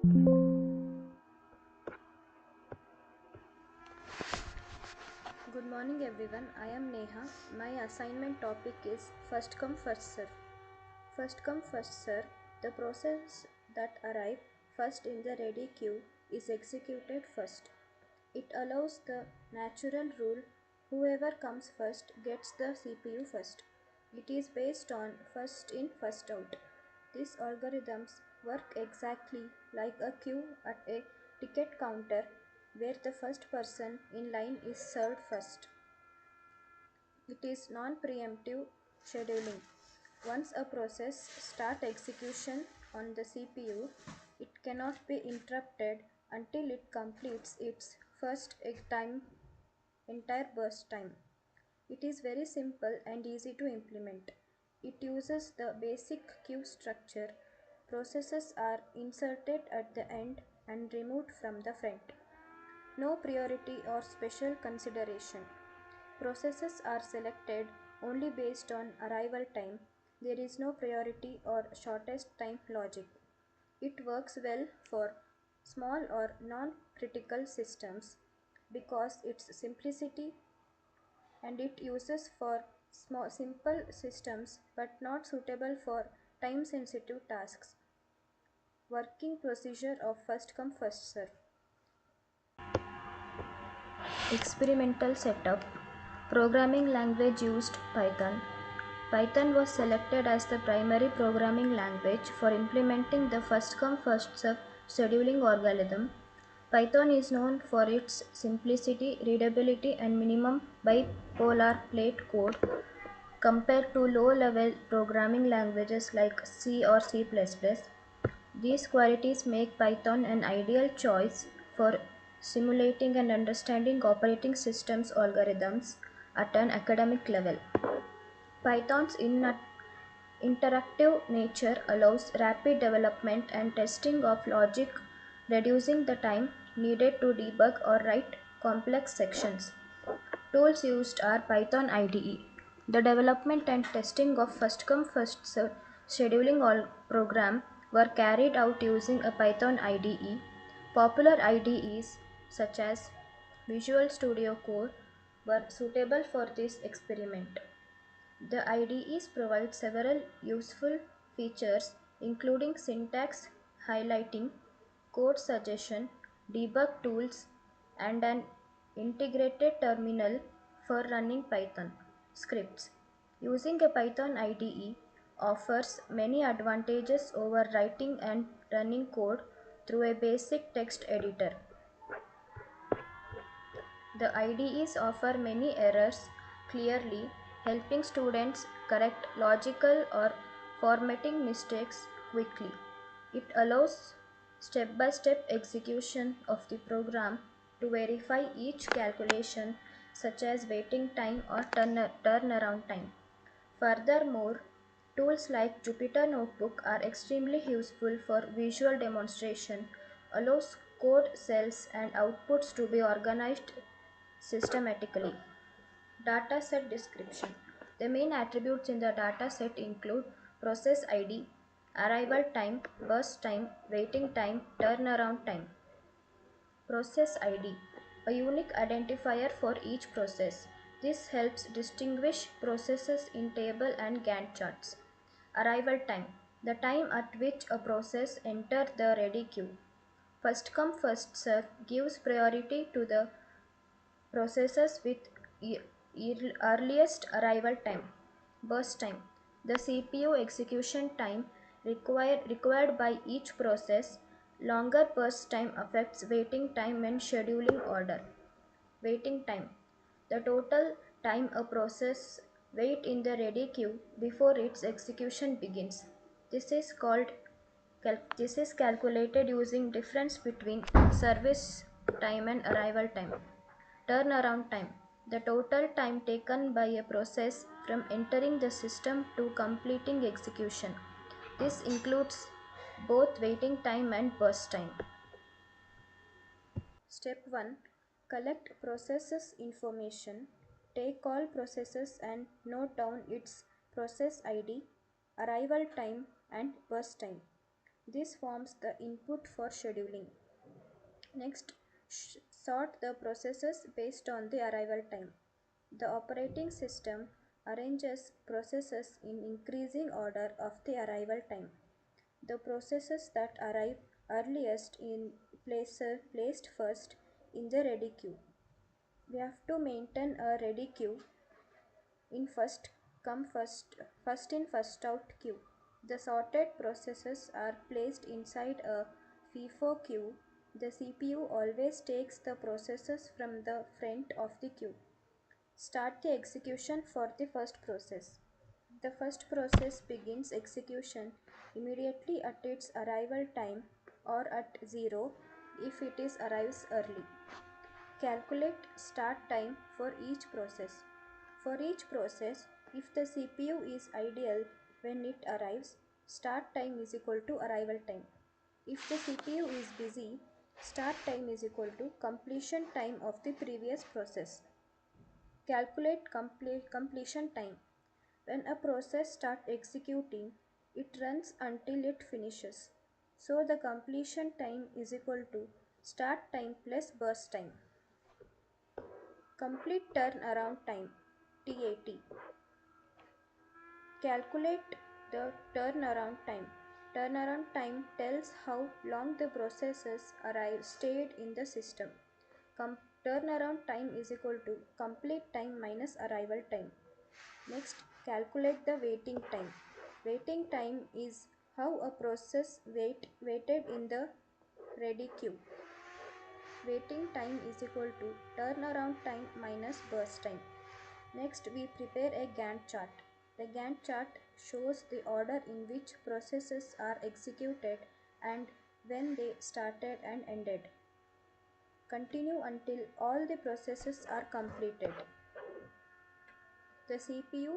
Good morning everyone, I am Neha. My assignment topic is first come first serve. First come first serve, the process that arrive first in the ready queue is executed first. It allows the natural rule whoever comes first gets the CPU first. It is based on first in first out. These algorithms work exactly like a queue at a ticket counter where the first person in line is served first. It is non-preemptive scheduling. Once a process starts execution on the CPU, it cannot be interrupted until it completes its first entire burst time. It is very simple and easy to implement. It uses the basic queue structure. Processes are inserted at the end and removed from the front. No priority or special consideration. Processes are selected only based on arrival time. There is no priority or shortest time logic. It works well for small or non-critical systems because its simplicity and it uses for small simple systems but not suitable for time sensitive tasks. Working procedure of first come first serve. Experimental setup. Programming language used Python. Python was selected as the primary programming language for implementing the first come first serve scheduling algorithm. Python is known for its simplicity, readability, and minimum boilerplate code compared to low level programming languages like C or C. These qualities make Python an ideal choice for simulating and understanding operating systems algorithms at an academic level. Python's interactive nature allows rapid development and testing of logic, reducing the time needed to debug or write complex sections. Tools used are Python IDE. The development and testing of first come first served scheduling all program were carried out using a Python IDE. Popular IDEs such as Visual Studio Code were suitable for this experiment. The IDEs provide several useful features including syntax highlighting, code suggestion, debug tools, and an integrated terminal for running Python scripts. Using a Python IDE offers many advantages over writing and running code through a basic text editor. The IDEs offer many errors clearly, helping students correct logical or formatting mistakes quickly. It allows step by step execution of the program to verify each calculation, such as waiting time or turnaround time. Furthermore, tools like Jupyter Notebook are extremely useful for visual demonstration, allows code cells and outputs to be organized systematically. Dataset description. The main attributes in the dataset include process ID, arrival time, burst time, waiting time, turnaround time. Process ID, a unique identifier for each process. This helps distinguish processes in table and Gantt charts. Arrival time, the time at which a process enters the ready queue. First come first serve gives priority to the processes with earliest arrival time. Burst time, the CPU execution time required by each process. Longer burst time affects waiting time and scheduling order. Waiting time, the total time a process wait in the ready queue before its execution begins. This is called this is calculated using difference between service time and arrival time. Turnaround time, the total time taken by a process from entering the system to completing execution. This includes both waiting time and burst time. Step 1. Collect processes information. Take all processes and note down its process ID, arrival time, and burst time. This forms the input for scheduling. Next, sort the processes based on the arrival time. The operating system arranges processes in increasing order of the arrival time. The processes that arrive earliest in placed first in the ready queue. We have to maintain a ready queue in first in first out queue. The sorted processes are placed inside a FIFO queue. The CPU always takes the processes from the front of the queue. Start the execution for the first process. The first process begins execution immediately at its arrival time or at 0 if it is arrives early. Calculate start time for each process. For each process, if the CPU is ideal when it arrives, start time is equal to arrival time. If the CPU is busy, start time is equal to completion time of the previous process. Calculate completion time. When a process starts executing, it runs until it finishes. So the completion time is equal to start time plus burst time. Complete turnaround time TAT. Calculate the turnaround time. Turnaround time tells how long the processes stayed in the system. Turnaround time is equal to complete time minus arrival time. Next, calculate the waiting time. Waiting time is how a process waited in the ready queue. Waiting time is equal to turnaround time minus burst time. Next, we prepare a Gantt chart. The Gantt chart shows the order in which processes are executed and when they started and ended. Continue until all the processes are completed. The CPU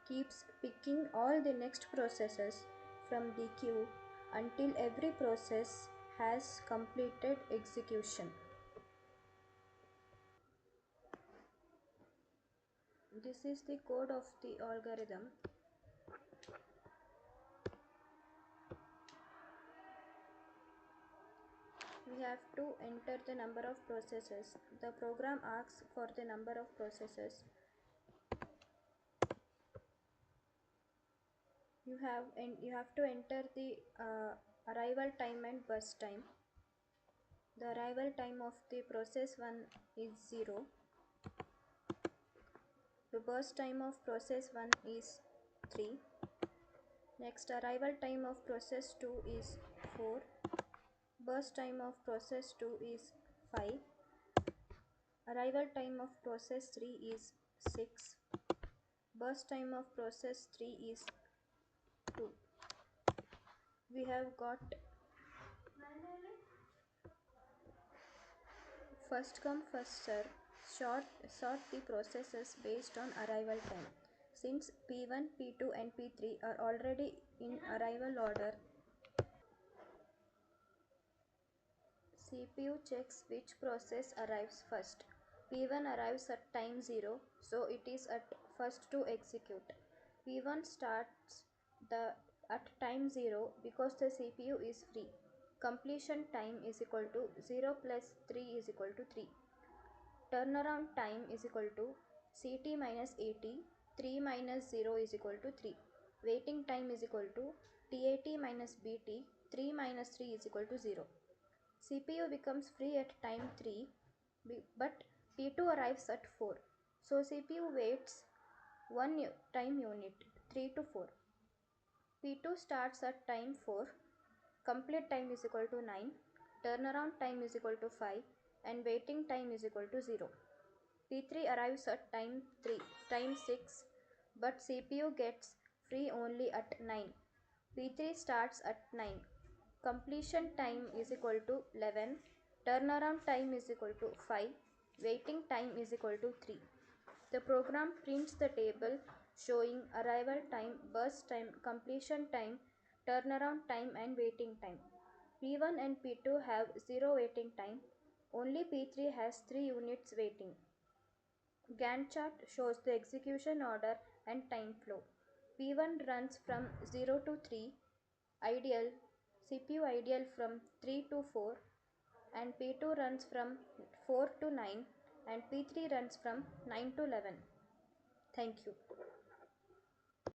keeps picking all the next processes from the queue until every process has completed execution. This is the code of the algorithm. We have to enter the number of processes. The program asks for the number of processes. You have to enter the arrival time and burst time. The arrival time of the process 1 is 0. The burst time of process 1 is 3. Next, arrival time of process 2 is 4. Burst time of process 2 is 5. Arrival time of process 3 is 6. Burst time of process 3 is 2. We have got first come first serve. Sort the processes based on arrival time. Since P1, P2 and P3 are already in arrival order, CPU checks which process arrives first. P1 arrives at time 0, so it is at first to execute. P1 starts the at time 0 because the CPU is free. Completion time is equal to 0 plus 3 is equal to 3. Turnaround time is equal to CT minus AT. 3 minus 0 is equal to 3. Waiting time is equal to TAT minus BT. 3 minus 3 is equal to 0. CPU becomes free at time 3, but P2 arrives at 4. So CPU waits one time unit 3 to 4. P2 starts at time 4. Complete time is equal to 9. Turnaround time is equal to 5 and waiting time is equal to 0. P3 arrives at time 6, but CPU gets free only at 9. P3 starts at 9. Completion time is equal to 11. Turnaround time is equal to 5. Waiting time is equal to 3. The program prints the table showing arrival time, burst time, completion time, turnaround time and waiting time. P1 and P2 have 0 waiting time. Only P3 has 3 units waiting. Gantt chart shows the execution order and time flow. P1 runs from 0 to 3, ideal. CPU ideal from 3 to 4, and P2 runs from 4 to 9, and P3 runs from 9 to 11. Thank you.